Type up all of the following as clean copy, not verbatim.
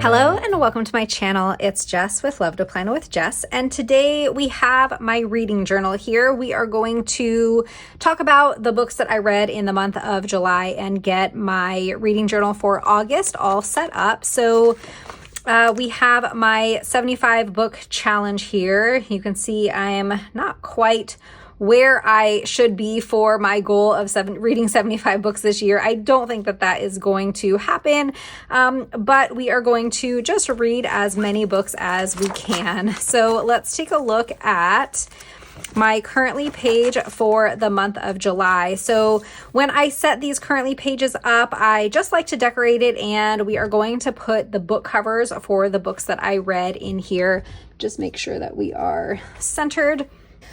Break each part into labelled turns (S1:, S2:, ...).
S1: Hello and welcome to my channel. It's Jess with Love to Plan with Jess, and today we have my reading journal here. We are going to talk about the books that I read in the month of July and get my reading journal for August all set up. So we have my 75 book challenge here. You can see I am not quite where I should be for my goal of reading 75 books this year. I don't think that that is going to happen, but we are going to just read as many books as we can. So let's take a look at my currently page for the month of July. So when I set these currently pages up, I just like to decorate it, and we are going to put the book covers for the books that I read in here. Just make sure that we are centered.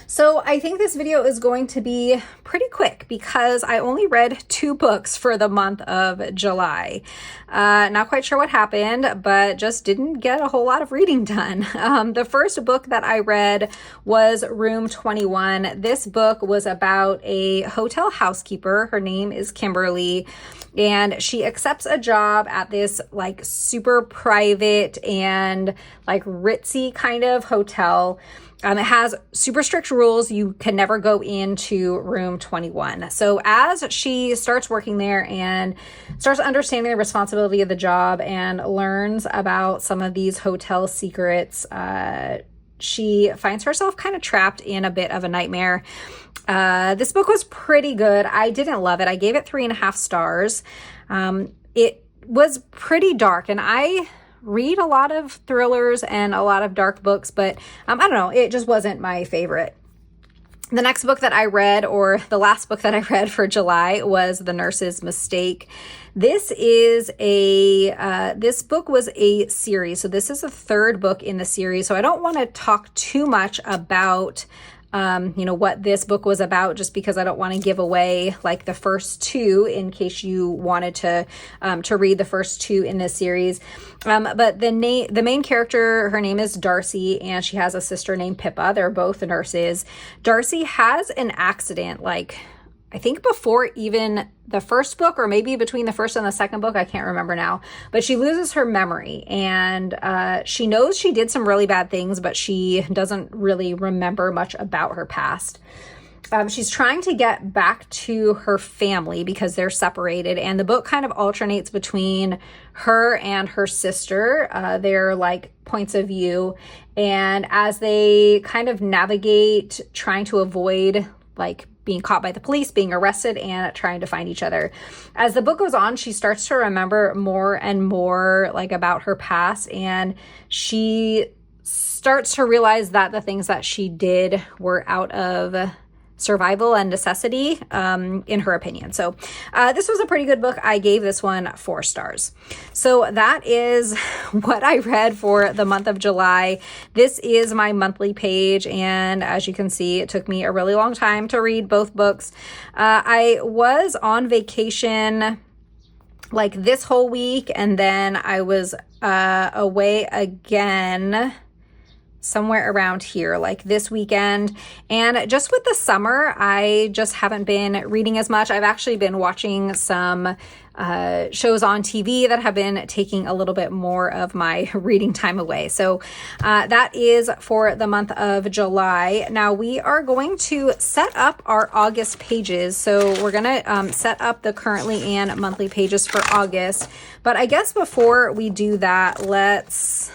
S1: So I think this video is going to be pretty quick because I only read 2 books for the month of July. Not quite sure what happened, but just didn't get a whole lot of reading done. The first book that I read was Room 21. This book was about a hotel housekeeper. Her name is Kimberly, and she accepts a job at this like super private and like ritzy kind of hotel. It has super strict rules. You can never go into room 21. So as she starts working there and starts understanding the responsibility of the job and learns about some of these hotel secrets, she finds herself kind of trapped in a bit of a nightmare. This book was pretty good. I didn't love it. I gave it 3.5 stars. It was pretty dark, and I read a lot of thrillers and a lot of dark books, but I don't know, it just wasn't my favorite. The next book that I read, or the last book that I read for July, was The Nurse's Mistake. This book was a series, so this is the 3rd book in the series. So I don't want to talk too much about what this book was about, just because I don't want to give away like the first 2 in case you wanted to read the first 2 in this series. But the main character, her name is Darcy, and she has a sister named Pippa. They're both nurses. Darcy has an accident, like I think before even the first book, or maybe between the first and the second book, I can't remember now, but she loses her memory, and she knows she did some really bad things, but she doesn't really remember much about her past. She's trying to get back to her family because they're separated, and the book kind of alternates between her and her sister, their like points of view, and as they kind of navigate trying to avoid like being caught by the police, being arrested, and trying to find each other. As the book goes on, she starts to remember more and more like about her past, and she starts to realize that the things that she did were out of survival and necessity, in her opinion. So this was a pretty good book. I gave this one 4 stars. So that is what I read for the month of July. This is my monthly page, and as you can see, it took me a really long time to read both books. I was on vacation like this whole week, and then I was away again somewhere around here, like this weekend. And just with the summer, I just haven't been reading as much. I've actually been watching some shows on TV that have been taking a little bit more of my reading time away. So that is for the month of July. Now we are going to set up our August pages. So we're going to set up the currently and monthly pages for August. But I guess before we do that, let's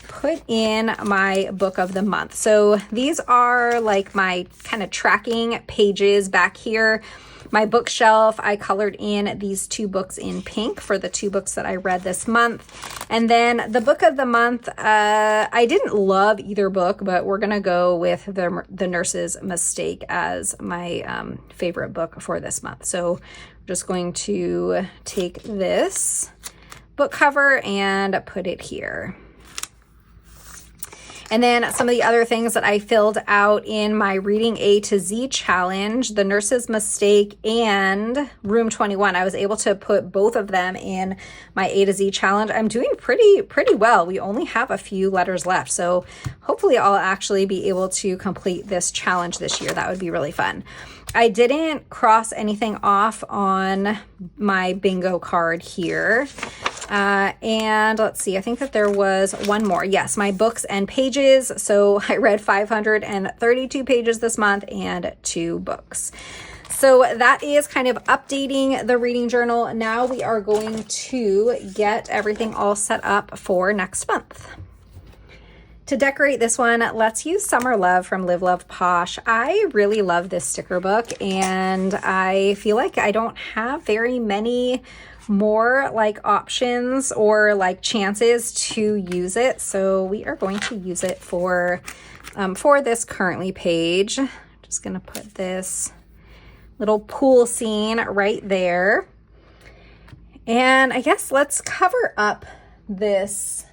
S1: put in my book of the month. So these are like my kind of tracking pages back here. My bookshelf, I colored in these 2 books in pink for the 2 books that I read this month. And then the book of the month, I didn't love either book, but we're going to go with the Nurse's Mistake as my favorite book for this month. So I'm just going to take this book cover and put it here. And then some of the other things that I filled out in my Reading A to Z challenge, The Nurse's Mistake and Room 21, I was able to put both of them in my A to Z challenge. I'm doing pretty well. We only have a few letters left, so hopefully I'll actually be able to complete this challenge this year. That would be really fun. I didn't cross anything off on my bingo card here. And let's see, I think that there was one more. Yes, my books and pages. So I read 532 pages this month and 2 books. So that is kind of updating the reading journal. Now we are going to get everything all set up for next month. To decorate this one, let's use Summer Love from Live Love Posh. I really love this sticker book, and I feel like I don't have very many more like options or like chances to use it. So we are going to use it for this currently page. Just gonna put this little pool scene right there. And I guess let's cover up this,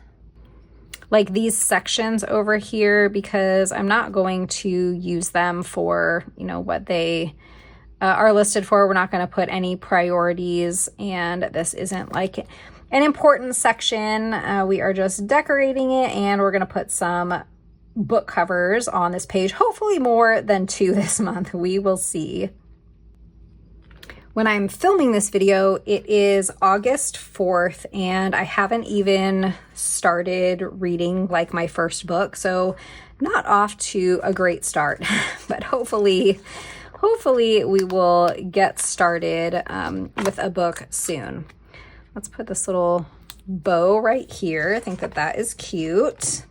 S1: like these sections over here, because I'm not going to use them for, you know, what they are listed for. We're not going to put any priorities, and this isn't like an important section. We are just decorating it, and we're going to put some book covers on this page, hopefully more than 2 this month. We will see. When I'm filming this video, it is August 4th, and I haven't even started reading like my first book, so not off to a great start, but hopefully we will get started with a book soon. Let's put this little bow right here. I think that that is cute.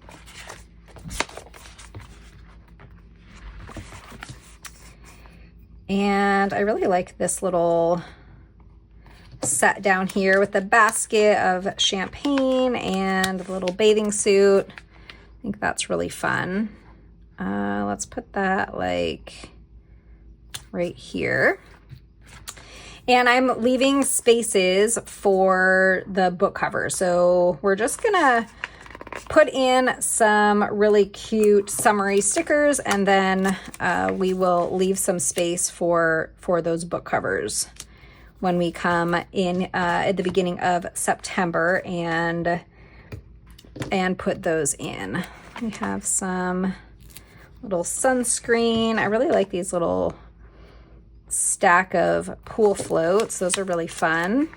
S1: And I really like this little set down here with the basket of champagne and the little bathing suit. I think that's really fun. Let's put that like right here. And I'm leaving spaces for the book cover. So we're just gonna put in some really cute summery stickers, and then we will leave some space for those book covers when we come in at the beginning of September and put those in. We have some little sunscreen. I really like these little stack of pool floats. Those are really fun.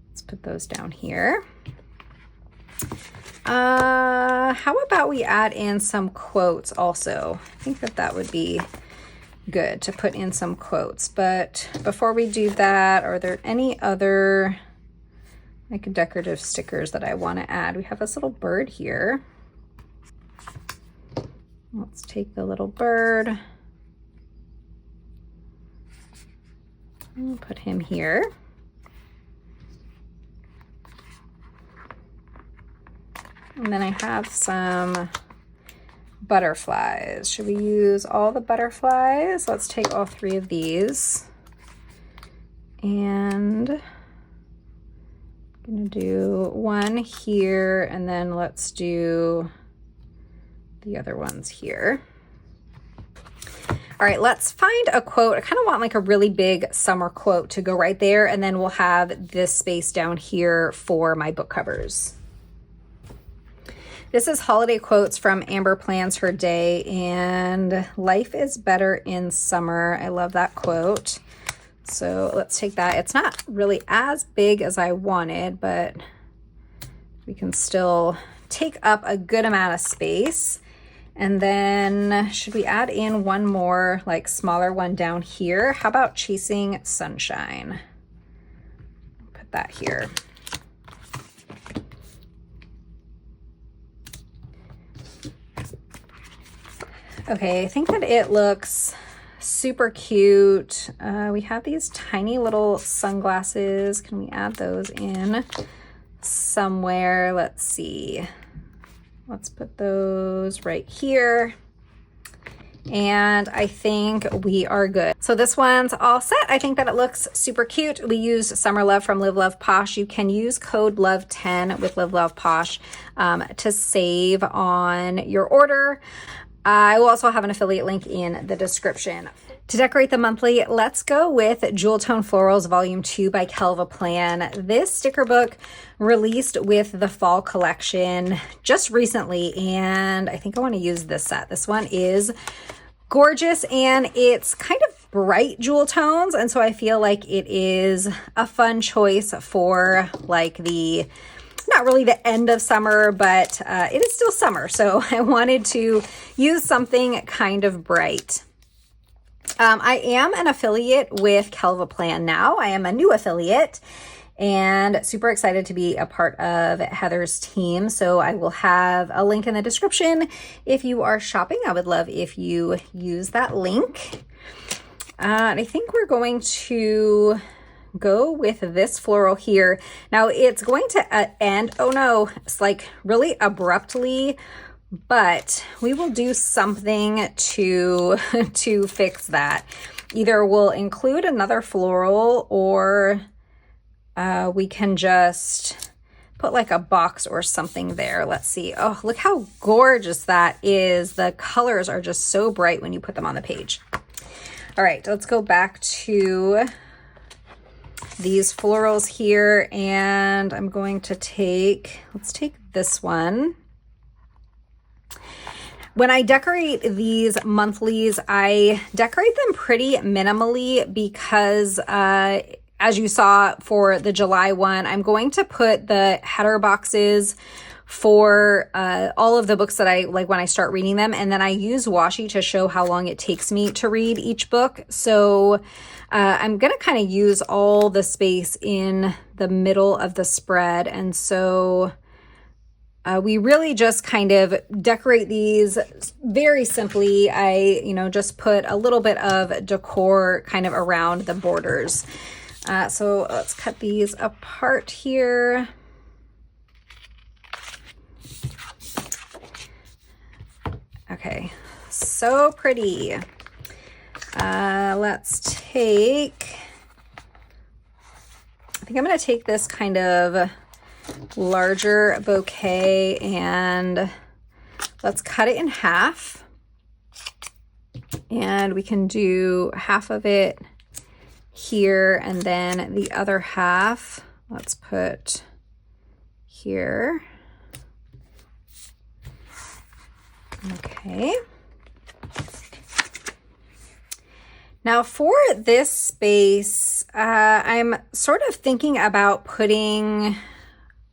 S1: Let's put those down here. How about we add in some quotes also? I think that that would be good to put in some quotes. But before we do that, are there any other like decorative stickers that I want to add? We have this little bird here. Let's take the little bird and put him here. And then I have some butterflies. Should we use all the butterflies? Let's take all 3 of these. And I'm gonna do one here, and then let's do the other ones here. All right, let's find a quote. I kind of want like a really big summer quote to go right there, and then we'll have this space down here for my book covers. This is holiday quotes from Amber Plans Her Day, and life is better in summer. I love that quote. So let's take that. It's not really as big as I wanted, but we can still take up a good amount of space. And then should we add in one more like smaller one down here? How about Chasing Sunshine? Put that here. Okay, I think that it looks super cute. We have these tiny little sunglasses. Can we add those in somewhere? Let's see. Let's put those right here. And I think we are good. So this one's all set. I think that it looks super cute. We use Summer Love from Live Love Posh. You can use code LOVE10 with Live Love Posh to save on your order. I will also have an affiliate link in the description. To decorate the monthly, let's go with Jewel Tone Florals Volume 2 by Kelva Plan. This sticker book released with the fall collection just recently, and I think I want to use this set. This one is gorgeous, and it's kind of bright jewel tones. And so I feel like it is a fun choice for like the, not really the end of summer, but it is still summer. So I wanted to use something kind of bright. I am an affiliate with CalvaPlan now. I am a new affiliate and super excited to be a part of Heather's team. So I will have a link in the description if you are shopping. I would love if you use that link. And I think we're going to go with this floral here. Now it's going to end, oh no, it's like really abruptly, but we will do something to fix that. Either we'll include another floral, or we can just put like a box or something there. Let's see. Oh, look how gorgeous that is. The colors are just so bright when you put them on the page. All right, let's go back to these florals here, and I'm going to let's take this one. When I decorate these monthlies, I decorate them pretty minimally because as you saw for the July one, I'm going to put the header boxes for all of the books that I like when I start reading them, and then I use washi to show how long it takes me to read each book. So I'm gonna kind of use all the space in the middle of the spread, and so we really just kind of decorate these very simply. I, just put a little bit of decor kind of around the borders. So let's cut these apart here. Okay, so pretty. Let's take, I think I'm going to take this kind of larger bouquet and let's cut it in half. And we can do half of it here, and then the other half, let's put here. Okay. Now for this space, I'm sort of thinking about putting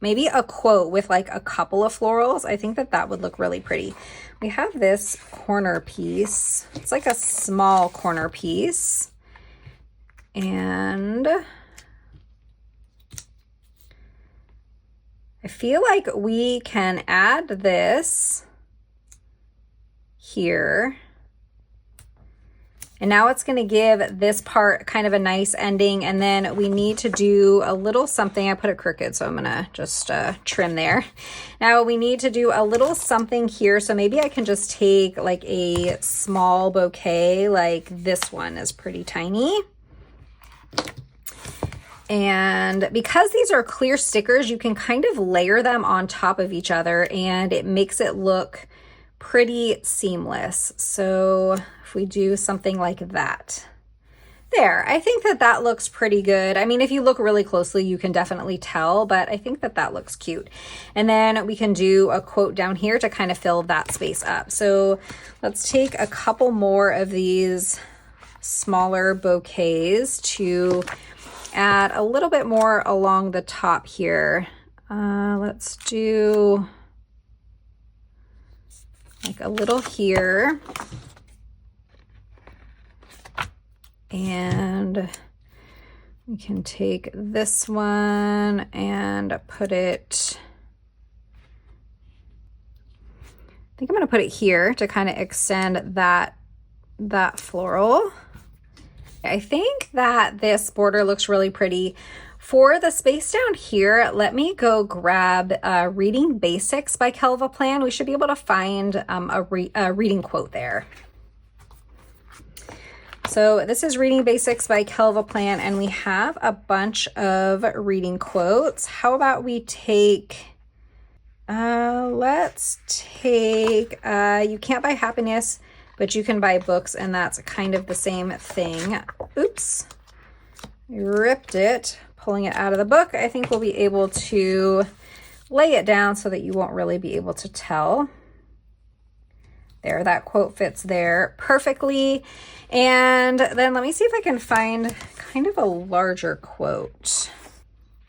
S1: maybe a quote with like a couple of florals. I think that would look really pretty. We have this corner piece. It's like a small corner piece. And I feel like we can add this here. And now it's going to give this part kind of a nice ending. And then we need to do a little something. I put it crooked, so I'm going to just trim there. Now we need to do a little something here. So maybe I can just take like a small bouquet, like this one is pretty tiny. And because these are clear stickers, you can kind of layer them on top of each other and it makes it look pretty seamless. So if we do something like that, there, I think that looks pretty good. I mean, if you look really closely, you can definitely tell, but I think that looks cute. And then we can do a quote down here to kind of fill that space up. So let's take a couple more of these smaller bouquets to add a little bit more along the top here. Let's do like a little here. And we can take this one and put it, I think I'm going to put it here to kind of extend that floral. I think that this border looks really pretty. For the space down here, let me go grab Reading Basics by CalvaPlan. We should be able to find a reading quote there. So this is Reading Basics by CalvaPlan, and we have a bunch of reading quotes. How about we take, let's take, you can't buy happiness, but you can buy books, and that's kind of the same thing. Oops, I ripped it, pulling it out of the book. I think we'll be able to lay it down so that you won't really be able to tell. There, that quote fits there perfectly. And then let me see if I can find kind of a larger quote.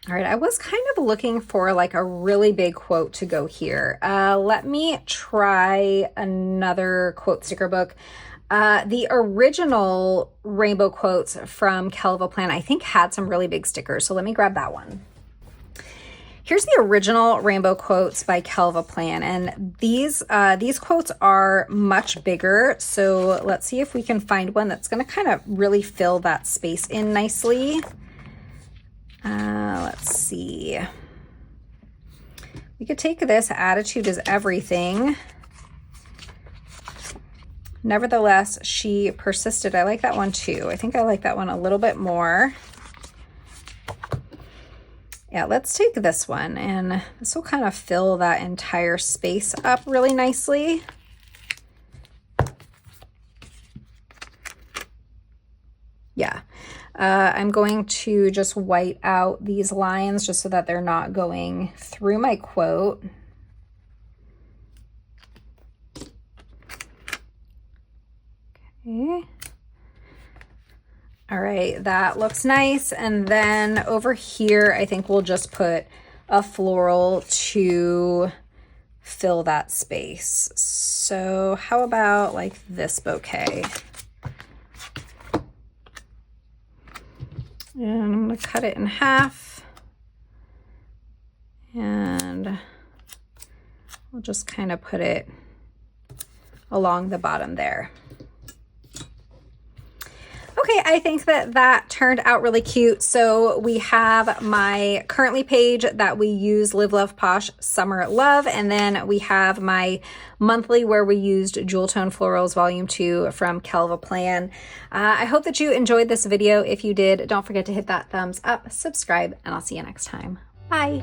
S1: All right, I was kind of looking for like a really big quote to go here. Let me try another quote sticker book. The original rainbow quotes from Liveloveposh, I think, had some really big stickers. So let me grab that one. Here's the original rainbow quotes by Liveloveposh, and these quotes are much bigger. So let's see if we can find one that's going to kind of really fill that space in nicely. Let's see. We could take this attitude is everything. Nevertheless, she persisted. I like that one too. I think I like that one a little bit more. Yeah, let's take this one, and this will kind of fill that entire space up really nicely. Yeah, I'm going to just white out these lines just so that they're not going through my quote. Okay. All right, that looks nice. And then over here, I think we'll just put a floral to fill that space. So how about like this bouquet? And I'm gonna cut it in half. And we'll just kind of put it along the bottom there. Okay, I think that turned out really cute. So we have my currently page that we use Live Love Posh Summer Love, and then we have my monthly where we used Jewel Tone Florals Volume 2 from Liveloveposh. I hope that you enjoyed this video. If you did, don't forget to hit that thumbs up, subscribe, and I'll see you next time. Bye.